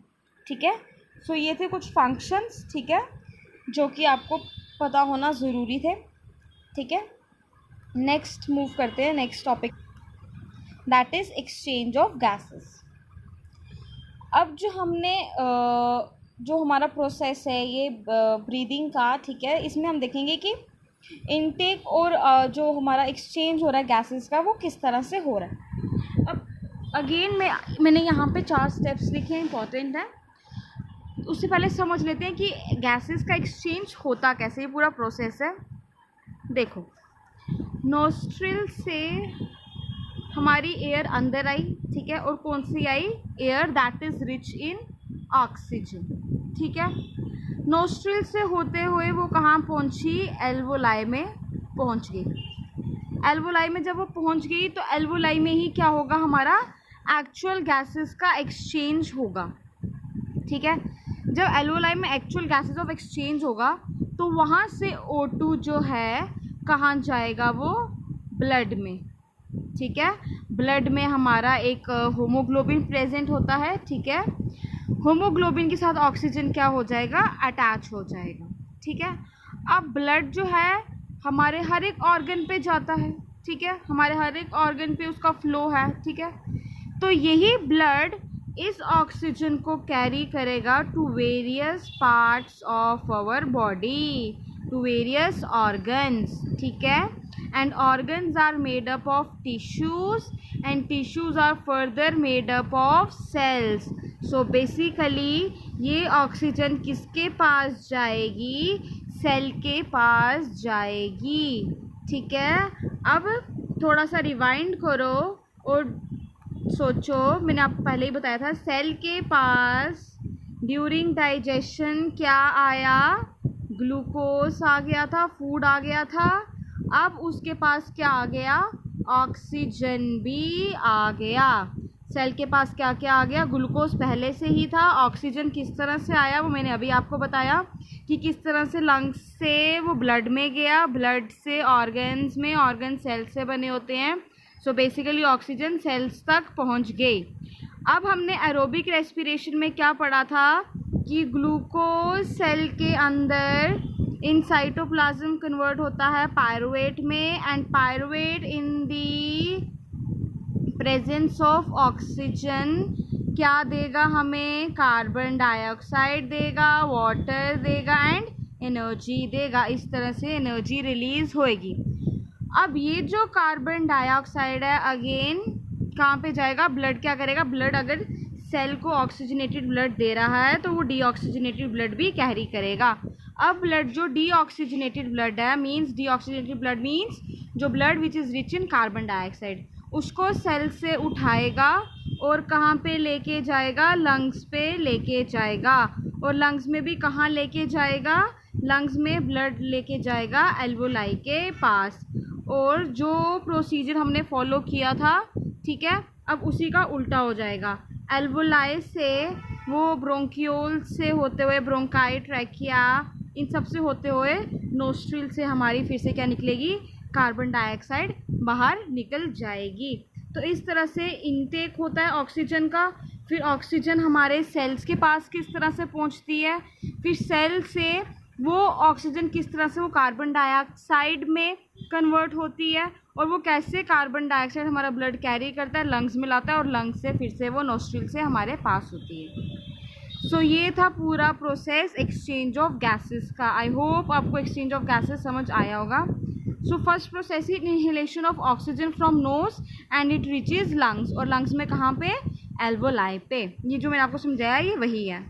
ठीक है। सो ये थे कुछ फंक्शंस, ठीक है, जो कि आपको पता होना ज़रूरी थे, ठीक है। नेक्स्ट मूव करते हैं next topic, that is exchange of gases. अब जो हमने जो हमारा प्रोसेस है ये ब्रीदिंग का, ठीक है, इसमें हम देखेंगे कि इनटेक और जो हमारा एक्सचेंज हो रहा है गैसेस का वो किस तरह से हो रहा है। अब अगेन मैंने यहाँ पे 4 स्टेप्स लिखे हैं, इंपॉर्टेंट है। उससे पहले समझ लेते हैं कि गैसेस का एक्सचेंज होता कैसे, ये पूरा प्रोसेस है। देखो, नोस्ट्रिल से हमारी एयर अंदर आई, ठीक है, और कौन सी आई, air that is rich in oxygen, ठीक है। नोस्ट्रिल से होते हुए वो कहाँ पहुँची, एल्वोलाई में पहुँच गई। एल्वोलाई में जब वो पहुँच गई तो एल्वोलाई में ही क्या होगा, हमारा एक्चुअल गैसेस का एक्सचेंज होगा, ठीक है। जब एल्वोलाई में एक्चुअल गैसेस ऑफ एक्सचेंज होगा तो वहाँ से O2 जो है कहाँ जाएगा, वो ब्लड में, ठीक है। ब्लड में हमारा एक होमोग्लोबिन प्रेजेंट होता है, ठीक है। होमोग्लोबिन के साथ ऑक्सीजन क्या हो जाएगा, अटैच हो जाएगा, ठीक है। अब ब्लड जो है हमारे हर एक ऑर्गन पे जाता है, ठीक है, हमारे हर एक ऑर्गन पे उसका फ्लो है, ठीक है। तो यही ब्लड इस ऑक्सीजन को कैरी करेगा to various parts of our body, to various organs, ठीक है। And organs are made up of tissues and tissues are further made up of cells. So basically ये ऑक्सीजन किसके पास जाएगी? सेल के पास जाएगी, ठीक है। अब थोड़ा सा रिवाइंड करो और सोचो, मैंने आपको पहले ही बताया था सेल के पास ड्यूरिंग डाइजेशन क्या आया? ग्लूकोज आ गया था, फूड आ गया था। अब उसके पास क्या आ गया? ऑक्सीजन भी आ गया। सेल के पास क्या क्या आ गया? ग्लूकोज पहले से ही था। ऑक्सीजन किस तरह से आया वो मैंने अभी आपको बताया कि किस तरह से लंग्स से वो ब्लड में गया, ब्लड से ऑर्गन्स में, ऑर्गन सेल से बने होते हैं। सो बेसिकली ऑक्सीजन सेल्स तक पहुंच गई। अब हमने एरोबिक रेस्पिरेशन में क्या पढ़ा था कि ग्लूकोज सेल के अंदर इन साइटोप्लाज्म कन्वर्ट होता है पायरुवेट में, and pyruvate in the presence of oxygen क्या देगा हमें? कार्बन डाइऑक्साइड देगा, वाटर देगा एंड एनर्जी देगा। इस तरह से एनर्जी रिलीज होएगी। अब ये जो कार्बन डाइऑक्साइड है अगेन कहाँ पे जाएगा? ब्लड क्या करेगा? ब्लड अगर सेल को ऑक्सीजनेटेड ब्लड दे रहा है तो वो डीऑक्सीजनेटेड ब्लड भी कैरी करेगा। अब ब्लड जो डीऑक्सीजनेटेड ब्लड है मींस डीऑक्सीजनेटेड ब्लड मींस जो blood which is rich in carbon dioxide, उसको सेल से उठाएगा और कहाँ पे लेके जाएगा? लंग्स पे लेके जाएगा। और लंग्स में भी कहाँ लेके जाएगा? लंग्स में ब्लड लेके जाएगा एल्वोलाई के पास। और जो प्रोसीजर हमने फॉलो किया था, ठीक है, अब उसी का उल्टा हो जाएगा। एल्वोलाई से वो ब्रोंकियोल से होते हुए ब्रोंकाई, ट्रैकिया, इन सब से होते हुए नोस्ट्रिल से हमारी फिर से क्या निकलेगी? कार्बन डाइऑक्साइड बाहर निकल जाएगी। तो इस तरह से इनटेक होता है ऑक्सीजन का। फिर ऑक्सीजन हमारे सेल्स के पास किस तरह से पहुंचती है, फिर सेल से वो ऑक्सीजन किस तरह से वो कार्बन डाइऑक्साइड में कन्वर्ट होती है, और वो कैसे कार्बन डाइऑक्साइड हमारा ब्लड कैरी करता है, लंग्स में लाता है, और लंग्स से फिर से वो नोस्ट्रिल से हमारे पास होती है। सो ये था पूरा प्रोसेस एक्सचेंज ऑफ गैसेस का। आई होप आपको एक्सचेंज ऑफ गैसेस समझ आया होगा। So first process is inhalation of oxygen from knows and it reaches lungs, और लंग्स में कहाँ पे? एल्वोलाई पे। ये जो मैंने आपको समझाया ये वही है।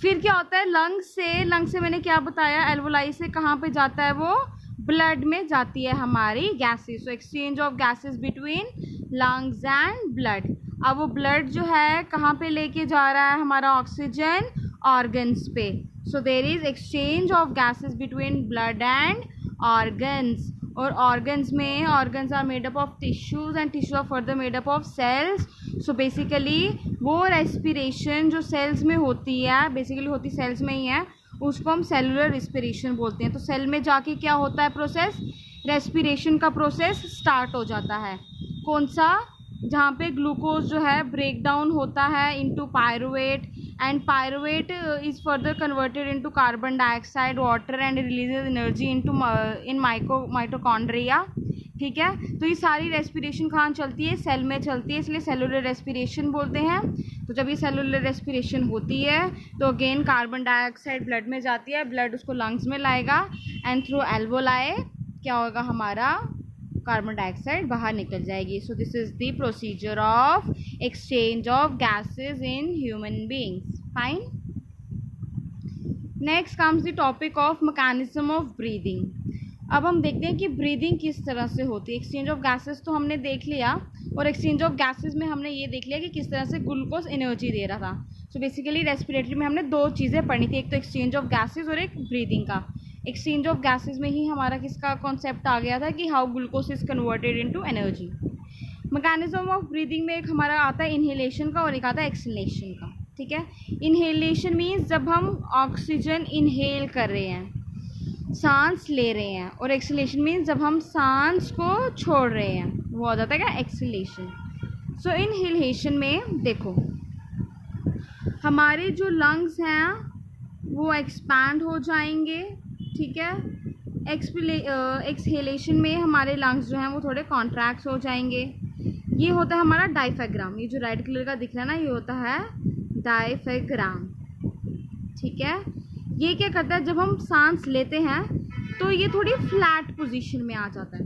फिर क्या होता है? लंग्स से मैंने क्या बताया? एल्वोलाई से कहाँ पे जाता है वो? ब्लड में जाती है हमारी gases. So exchange of gases between lungs and blood. अब वो ब्लड जो है कहाँ पे लेके जा रहा है हमारा ऑक्सीजन? ऑर्गन्स पे। So there is exchange of gases between blood and organs. और ऑर्गन्स में organs are made up of tissues and tissues are further made up of cells. So basically वो रेस्पिरेशन जो सेल्स में होती है, basically होती sales में ही है, उसको हम सेलुलर रेस्पिरेशन बोलते हैं। तो सेल में जाके क्या होता है प्रोसेस? रेस्पिरेशन का प्रोसेस स्टार्ट हो जाता है। कौन सा? जहाँ पे ग्लूकोज जो है ब्रेक डाउन होता है into pyruvate, and pyruvate is further converted into carbon dioxide, water and releases energy into in mitochondria, ठीक है। तो ये सारी रेस्पिरेशन कहाँ चलती है? सेल में चलती है, इसलिए सेलुलर रेस्पिरेशन बोलते हैं। तो जब ये सेलुलर रेस्पिरेशन होती है तो अगेन कार्बन डाइऑक्साइड ब्लड में जाती है, ब्लड उसको लंग्स में लाएगा, एंड थ्रू एल्वोलाई क्या होगा? हमारा कार्बन डाइऑक्साइड बाहर निकल जाएगी। सो this is the procedure of exchange of gases in human beings. Fine. Next comes the topic of mechanism of breathing. अब हम देखते हैं कि ब्रीदिंग किस तरह से होती है। एक्सचेंज ऑफ गैसेस तो हमने देख लिया, और एक्सचेंज ऑफ गैसेस में हमने ये देख लिया कि किस तरह से ग्लूकोज एनर्जी दे रहा था। सो बेसिकली रेस्पिरेटरी में हमने दो चीज़ें पढ़ी थी, एक तो एक्सचेंज ऑफ गैसेस और एक ब्रीदिंग का। एक्सचेंज ऑफ गैसेस में ही हमारा किसका कॉन्सेप्ट आ गया था कि how glucose is converted into energy. Mechanism of breathing में एक हमारा आता है इनहेलेशन का और एक आता है एक्सहेलेशन का, ठीक है। इनहेलेशन मीन्स जब हम ऑक्सीजन इनहेल कर रहे हैं, सांस ले रहे हैं, और एक्सहेलेशन मीन्स जब हम सांस को छोड़ रहे हैं, वो हो जाता है क्या? एक्सहेलेशन। सो इनहेलेशन में देखो हमारे जो लंग्स हैं वो एक्सपैंड हो जाएंगे, ठीक है। एक्सहेलेशन में हमारे लंग्स जो हैं वो थोड़े कॉन्ट्रैक्ट हो जाएंगे। ये होता है हमारा डायफ्राम। ये जो रेड कलर का दिख रहा है ना, ये होता है डायफ्राम। ठीक है, ये क्या करता है, जब हम सांस लेते हैं तो ये थोड़ी फ्लैट पोजीशन में आ जाता है।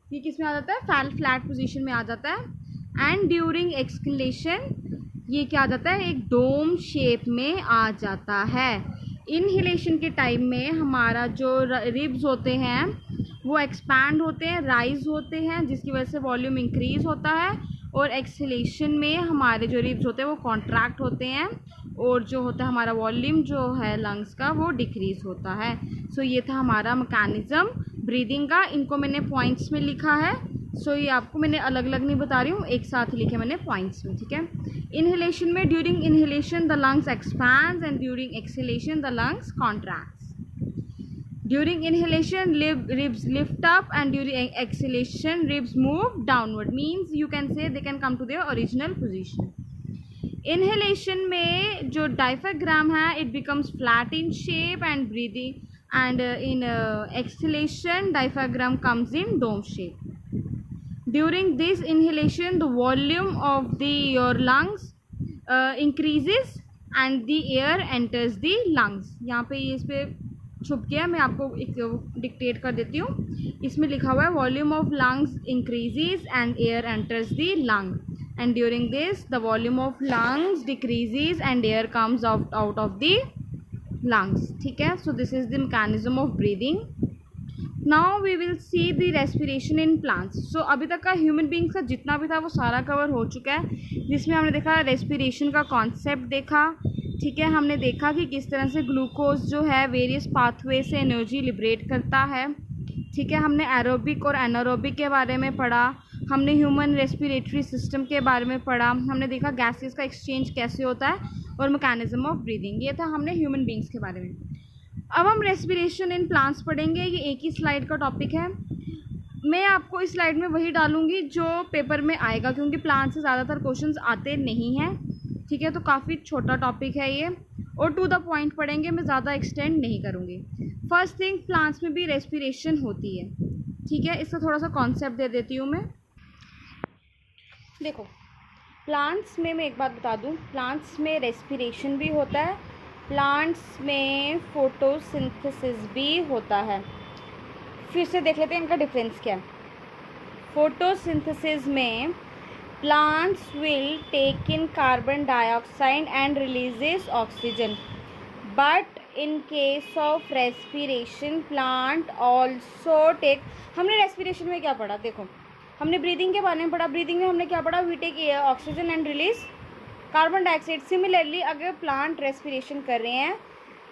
ये किस में आ जाता है, फ्लैट पोजीशन में आ जाता है। एंड ड्यूरिंग एक्सहेलेशन ये क्या आ जाता है, एक डोम शेप में आ जाता है। इनहेलेशन के टाइम में हमारा जो रिब्स होते हैं वो एक्सपैंड होते हैं, राइज होते हैं, जिसकी वजह से वॉल्यूम इंक्रीज होता है। और एक्सहेलेशन में हमारे जो रिब्स होते हैं वो कॉन्ट्रैक्ट होते हैं, और जो होता है हमारा वॉल्यूम जो है लंग्स का वो डिक्रीज होता है। सो ये था हमारा मैकेनिज्म ब्रीदिंग का। इनको मैंने पॉइंट्स में लिखा है। सो ये आपको मैंने अलग अलग नहीं बता रही हूँ, एक साथ लिखे मैंने पॉइंट्स में। ठीक है, इनहेलेशन में during inhalation the lungs expands and during exhalation the lungs contracts. During inhalation, ribs lift up, and during exhalation, ribs move downward. Means you can say they can come to their original position. Inhalation में जो diaphragm है, it becomes flat in shape and breathing, and in exhalation, diaphragm comes in dome shape. During this inhalation, the volume of your lungs increases and the air enters the lungs. यहाँ पे ये इस पे छुप गया, मैं आपको एक डिक्टेट कर देती हूँ। इसमें लिखा हुआ है volume of lungs increases and air enters the lung, and during this the volume of lungs decreases and air comes out of the lungs. ठीक है, so this is the mechanism of breathing. Now we will see the respiration in plants. So अभी तक का human beings का जितना भी था वो सारा कवर हो चुका है, जिसमें हमने देखा रेस्पिरेशन का कॉन्सेप्ट देखा। ठीक है, हमने देखा कि किस तरह से ग्लूकोज जो है वेरियस पाथवे से एनर्जी लिबरेट करता है। ठीक है, हमने एरोबिक और एनारोबिक के बारे में पढ़ा, हमने ह्यूमन रेस्पिरेटरी सिस्टम के बारे में पढ़ा, हमने देखा गैसेस का एक्सचेंज कैसे होता है और मैकेनिज्म ऑफ ब्रीदिंग। ये था हमने ह्यूमन बींग्स के बारे में। अब हम रेस्पिरेशन इन प्लांट्स पढ़ेंगे। ये एक ही स्लाइड का टॉपिक है। मैं आपको इस स्लाइड में वही डालूंगी जो पेपर में आएगा, क्योंकि प्लांट से ज़्यादातर क्वेश्चंस आते नहीं हैं। ठीक है, तो काफ़ी छोटा टॉपिक है ये, और टू द पॉइंट पढ़ेंगे, मैं ज़्यादा एक्सटेंड नहीं करूँगी। फर्स्ट थिंग, प्लांट्स में भी रेस्पिरेशन होती है। ठीक है, इसका थोड़ा सा कॉन्सेप्ट दे देती हूँ मैं। देखो, प्लांट्स में मैं एक बात बता दूँ, प्लांट्स में रेस्पिरेशन भी होता है, प्लांट्स में फोटोसिंथेसिस भी होता है। फिर से देख लेते हैं इनका डिफरेंस क्या है। फोटोसिंथेसिस में plants will take in carbon dioxide and releases oxygen, but in case of respiration plant also take। हमने respiration में क्या पढ़ा, देखो हमने breathing के बारे में पढ़ा। breathing में हमने क्या पढ़ा, we take air, oxygen and release carbon dioxide। similarly अगर plant respiration कर रहे हैं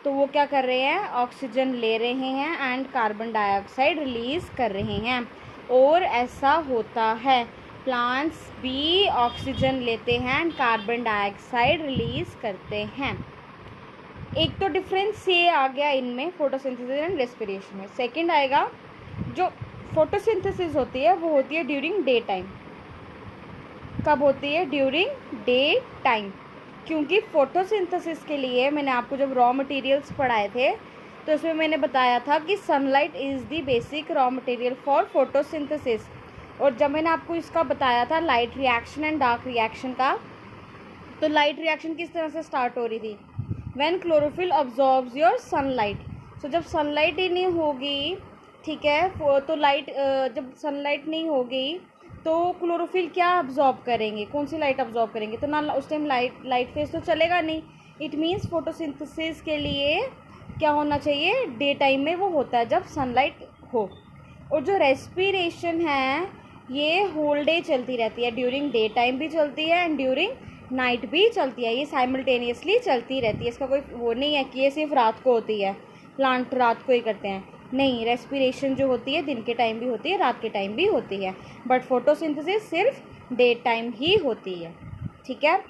तो वो क्या कर रहे हैं, ऑक्सीजन ले रहे हैं एंड कार्बन डाइऑक्साइड रिलीज कर रहे हैं। और ऐसा होता है, प्लांट्स भी ऑक्सीजन लेते हैं एंड कार्बन डाइऑक्साइड रिलीज करते हैं। एक तो डिफरेंस ये आ गया इनमें, फोटोसिंथेसिस एंड रेस्पिरेशन में। सेकंड आएगा, जो फोटोसिंथेसिस होती है वो होती है ड्यूरिंग डे टाइम। कब होती है, ड्यूरिंग डे टाइम, क्योंकि फोटोसिंथेसिस के लिए मैंने आपको जब रॉ मटेरियल्स पढ़ाए थे तो उसमें मैंने बताया था कि sunlight is the basic raw material for photosynthesis. और जब मैंने आपको इसका बताया था light reaction and dark reaction का, तो लाइट रिएक्शन किस तरह से स्टार्ट हो रही थी, when chlorophyll absorbs your sunlight. So जब सनलाइट ही नहीं होगी, ठीक है, तो लाइट जब सनलाइट नहीं होगी तो क्लोरोफिल क्या अब्जॉर्ब करेंगे, कौन सी लाइट अब्जॉर्ब करेंगे, तो ना उस टाइम लाइट फेज तो चलेगा नहीं। इट मीन्स फोटोसिंथेसिस के लिए क्या होना चाहिए, डे टाइम में वो होता है जब सनलाइट हो। और जो रेस्पिरेशन है ये होल डे चलती रहती है, ड्यूरिंग डे टाइम भी चलती है एंड ड्यूरिंग नाइट भी चलती है। ये साइमल्टेनियसली चलती रहती है, इसका कोई वो नहीं है कि ये सिर्फ रात को होती है, प्लांट रात को ही करते हैं, नहीं। रेस्पिरेशन जो होती है दिन के टाइम भी होती है, रात के टाइम भी होती है, बट फोटोसिंथेसिस सिर्फ डे टाइम ही होती है। ठीक है,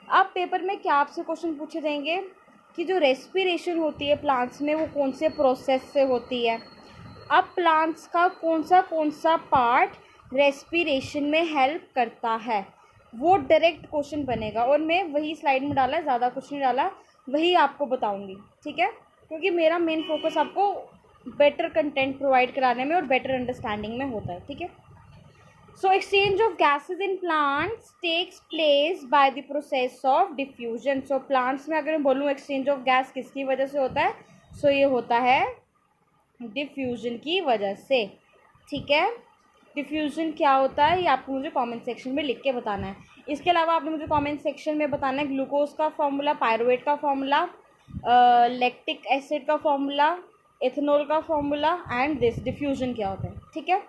अब पेपर में क्या आपसे क्वेश्चन पूछे जाएंगे कि जो रेस्पिरेशन होती है प्लांट्स में वो कौन से प्रोसेस से होती है। अब प्लांट्स का कौन सा पार्ट रेस्पिरेशन में हेल्प करता है, वो डायरेक्ट क्वेश्चन बनेगा। और मैं वही स्लाइड में डाला है, ज़्यादा कुछ नहीं डाला, वही आपको बताऊंगी। ठीक है, क्योंकि मेरा मेन फोकस आपको बेटर कंटेंट प्रोवाइड कराने में और बेटर अंडरस्टैंडिंग में होता है। ठीक है, so exchange of gases in plants takes place by the process of diffusion. So plants में अगर मैं बोलूँ एक्सचेंज ऑफ गैस किसकी वजह से होता है, सो ये होता है डिफ्यूजन की वजह से. ठीक है, डिफ्यूजन क्या होता है ये आपको मुझे कमेंट सेक्शन में लिख के बताना है. इसके अलावा आपने मुझे कमेंट सेक्शन में बताना है ग्लूकोज का फॉर्मूला, पायरुवेट का फॉर्मूला, लैक्टिक एसिड का फॉर्मूला, एथेनॉल का फॉर्मूला एंड दिस डिफ्यूजन क्या होता है. ठीक है,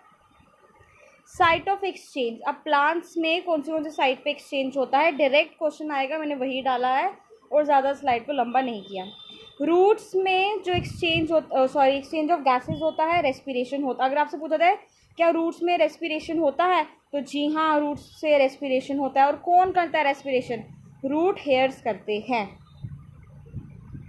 साइट ऑफ एक्सचेंज. अब प्लांट्स में कौन से साइट पे एक्सचेंज होता है, डायरेक्ट क्वेश्चन आएगा, मैंने वही डाला है और ज़्यादा स्लाइड को लंबा नहीं किया. रूट्स में जो एक्सचेंज ऑफ गैसेज होता है, रेस्पिरेशन होता है. अगर आपसे पूछा जाए क्या रूट्स में रेस्पिरेशन होता है, तो जी हाँ, रूट्स से रेस्पिरेशन होता है. और कौन करता है रेस्पिरेशन, रूट हेयर्स करते हैं.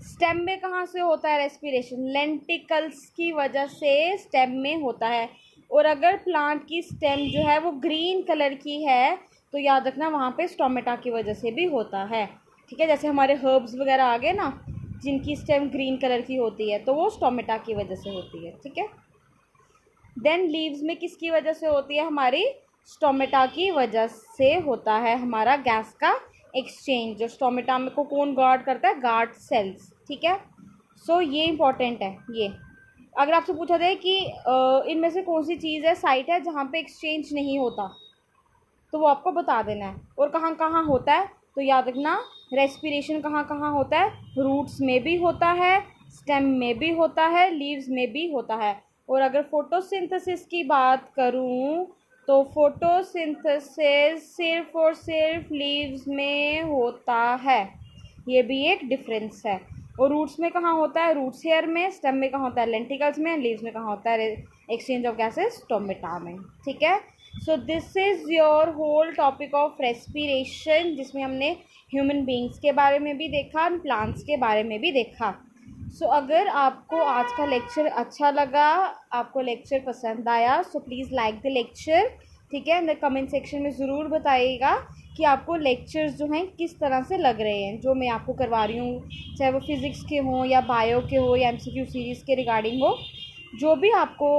स्टेम में कहाँ से होता है रेस्पिरेशन, लेंटिकल्स की वजह से स्टेम में होता है. और अगर प्लांट की स्टेम जो है वो ग्रीन कलर की है तो याद रखना वहाँ पे स्टोमेटा की वजह से भी होता है. ठीक है, जैसे हमारे हर्ब्स वगैरह आ गए ना जिनकी स्टेम ग्रीन कलर की होती है तो वो स्टोमेटा की वजह से होती है. ठीक है, देन लीव्स में किसकी वजह से होती है, हमारी स्टोमेटा की वजह से होता है हमारा गैस का एक्सचेंज. जो स्टोमेटा में को कौन गार्ड करता है, गार्ड सेल्स. ठीक है, सो ये इंपॉर्टेंट है. ये अगर आपसे पूछा जाए कि इनमें से कौन सी चीज़ है, साइट है जहाँ पे एक्सचेंज नहीं होता, तो वो आपको बता देना है. और कहाँ कहाँ होता है, तो याद रखना रेस्पिरेशन कहाँ कहाँ होता है, रूट्स में भी होता है, स्टेम में भी होता है, लीव्स में भी होता है. और अगर फोटोसिंथेसिस की बात करूँ तो फोटोसिंथेसिस सिर्फ और सिर्फ लीव्स में होता है. ये भी एक डिफरेंस है. और रूट्स में कहाँ होता है, रूट्स हेयर में. स्टेम में कहाँ होता है, लेंटिकल्स में. लीव्स में कहाँ होता है, एक्सचेंज ऑफ गैसेस स्टोमेटा में. ठीक है, so this is your whole topic of respiration, जिसमें हमने ह्यूमन बींग्स के बारे में भी देखा, प्लांट्स के बारे में भी देखा. सो अगर आपको आज का लेक्चर अच्छा लगा, आपको लेक्चर पसंद आया, so please like the lecture. ठीक है, कमेंट सेक्शन में ज़रूर बताइएगा कि आपको लेक्चर्स जो हैं किस तरह से लग रहे हैं जो मैं आपको करवा रही हूँ, चाहे वो फिज़िक्स के हों या बायो के हो या MCQ सीरीज़ के रिगार्डिंग हो. जो भी आपको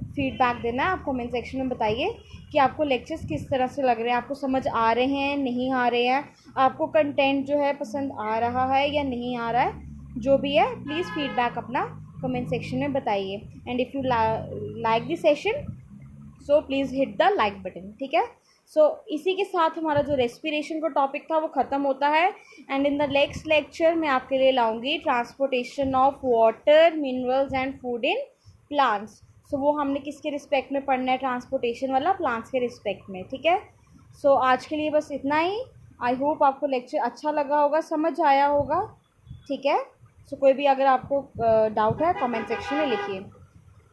फीडबैक देना है आप कमेंट सेक्शन में बताइए कि आपको लेक्चर्स किस तरह से लग रहे हैं, आपको समझ आ रहे हैं, नहीं आ रहे हैं, आपको कंटेंट जो है पसंद आ रहा है या नहीं आ रहा है. जो भी है प्लीज़ फीडबैक अपना कमेंट सेक्शन में बताइए. And if you like this session so please hit the like button. ठीक है, सो इसी के साथ हमारा जो रेस्पिरेशन का टॉपिक था वो ख़त्म होता है. And in the next lecture मैं आपके लिए लाऊंगी transportation of water, minerals and food in plants. So वो हमने किसके रिस्पेक्ट में पढ़ना है, ट्रांसपोर्टेशन वाला, प्लांट्स के रिस्पेक्ट में. ठीक है, सो आज के लिए बस इतना ही. आई होप आपको लेक्चर अच्छा लगा होगा, समझ आया होगा. ठीक है, सो कोई भी अगर आपको डाउट है कमेंट सेक्शन में लिखिए.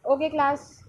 Okay class.